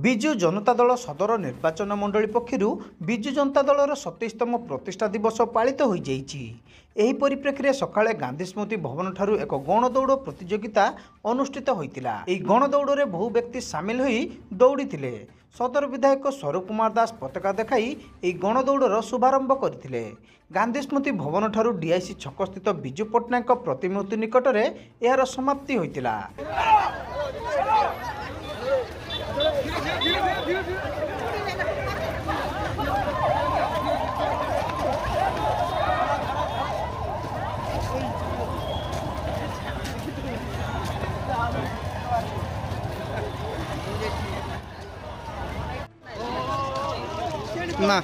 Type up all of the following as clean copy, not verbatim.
विजु जनता दल सदर निर्वाचन मंडली पक्षर विजु जनता दलर 27तम प्रतिष्ठा दिवस पालित हो यही परिप्रेक्षी में सकाळे गांधी स्मृति भवन ठारू एक गणदौड़ प्रतियोगिता अनुष्ठित होता। गणदौड़ में बहु व्यक्ति सामिल हो दौड़ी थे। सदर विधायक स्वरूप कुमार दास पताका देखाई यह गणदौड़र शुभारंभ करते। गांधी स्मृति भवन ठारू डीआईसी छक स्थित विजु पट्टनायक प्रतिमूर्ति निकट में यार समाप्ति होता। ना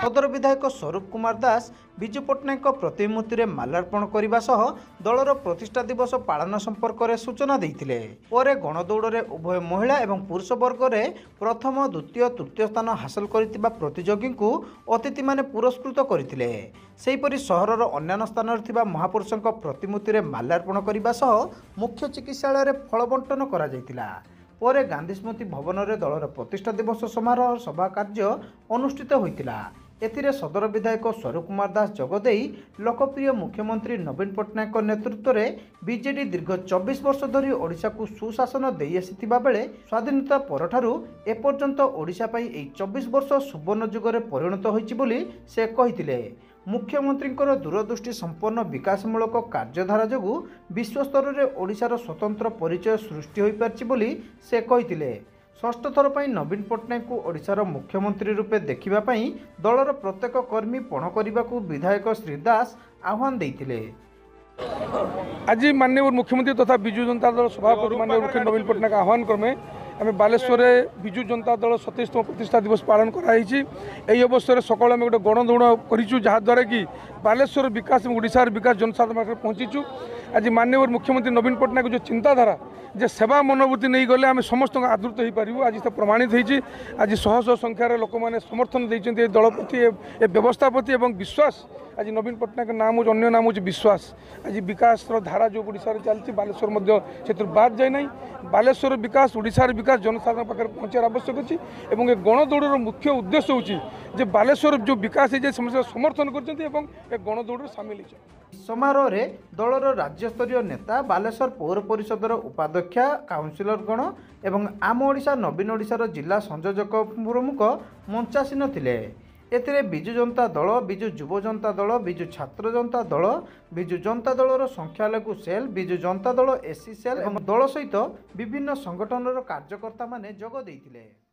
सदर विधायक स्वरूप कुमार दास विजु पट्टनायक प्रतिमूर्ति में माल्यार्पण करने सह दलर प्रतिष्ठा दिवस पालन संपर्क में सूचना देते। गणदौड़ में उभय महिला और पुरुष वर्ग में प्रथम द्वितीय तृतीय स्थान हासिल कर प्रतियोगी को अतिथि माने पुरस्कृत करते। सेहीपरि सहरर अन्य स्थान में महापुरुषों प्रतिमूर्ति में माल्यार्पण करने सह मुख्य चिकित्सालय में फल बंटन कर गांधी स्मृति भवन में दलर प्रतिष्ठा दिवस समारोह सभा कार्य अनुष्ठित होता। एथिरे सदर विधायक स्वरूप कुमार दास जोगदे लोकप्रिय मुख्यमंत्री नवीन पट्टनायक नेतृत्व में बीजेडी दीर्घ 24 वर्ष धरी ओडिशा को सुशासन दे आसीथिबा बेले स्वाधीनता परठारु एपर्यंत ओडिशा पई एई 24 वर्ष सुवर्ण जुगरे परिणत होईछि बोली से कहिथिले। मुख्यमंत्री दूरदृष्टि संपन्न विकासमूलक कार्यधारा जोगु विश्व स्तर में ओडिशार स्वतंत्र परिचय सृष्टि होई पारछि बोली से कहिथिले। षष्ठ थर पर नवीन पट्टनायक को ओडिशार मुख्यमंत्री रूपे देखिबा पई दलर प्रत्येक कर्मी पण करने को विधायक श्री दास आह्वान देते। आज माननीय मुख्यमंत्री तथा विजु जनता दल सभापति माननीय मुख्यमंत्री नवीन पट्टनायक आह्वान क्रमे आम बालेश्वर विजु जनता दल 27तम प्रतिष्ठा दिवस पालन कराई। यही अवसर सकाल आम गोटे गणदौड़ करूँ जहाँद्वारा कि बालेश्वर विकास और ओडिशार विकास जनसाधारण पाखे पहुँचीचु। आज माननीय मुख्यमंत्री नवीन पट्टनायक जो चिंताधारा जे सेवा मनोवृत्ति नहीं गले आम समस्त आदृत हो पारू आज तो प्रमाणित होती। आज शह शह संख्यार लोक मैंने समर्थन देते दल प्रति ए व्यवस्था प्रति और विश्वास। आज नवीन पट्टनायक नाम हो अन्य नाम हो विश्वास। आज विकास धारा जो ओडिशा चलती बालेश्वर से बाद जाए ना। बालेश्वर विकास ओडिशार विकास जनसाधारण पाखे पहुँचार आवश्यक अच्छी। गणदौड़ मुख्य उद्देश्य होची बालेश्वर जो विकास है समस्त समर्थन कर गणदौड़ सामिल हो। समारोह में दलर राज्यस्तरीय नेता बालेश्वर पौर परिषदर उपाध्यक्षा काउंसिलरगण एवं आम ओडिशा नवीन ओडिशार जिला संयोजक प्रमुख मंचासीन थिले। एथिरे विजु जनता दल, विजु युव जनता दल, विजु छात्र जनता दल, विजु जनता दलर संख्यालघु cell, Biju Janata Dal SC cell और दल सहित विभिन्न संगठनर कार्यकर्ता माने जोग देइथिले।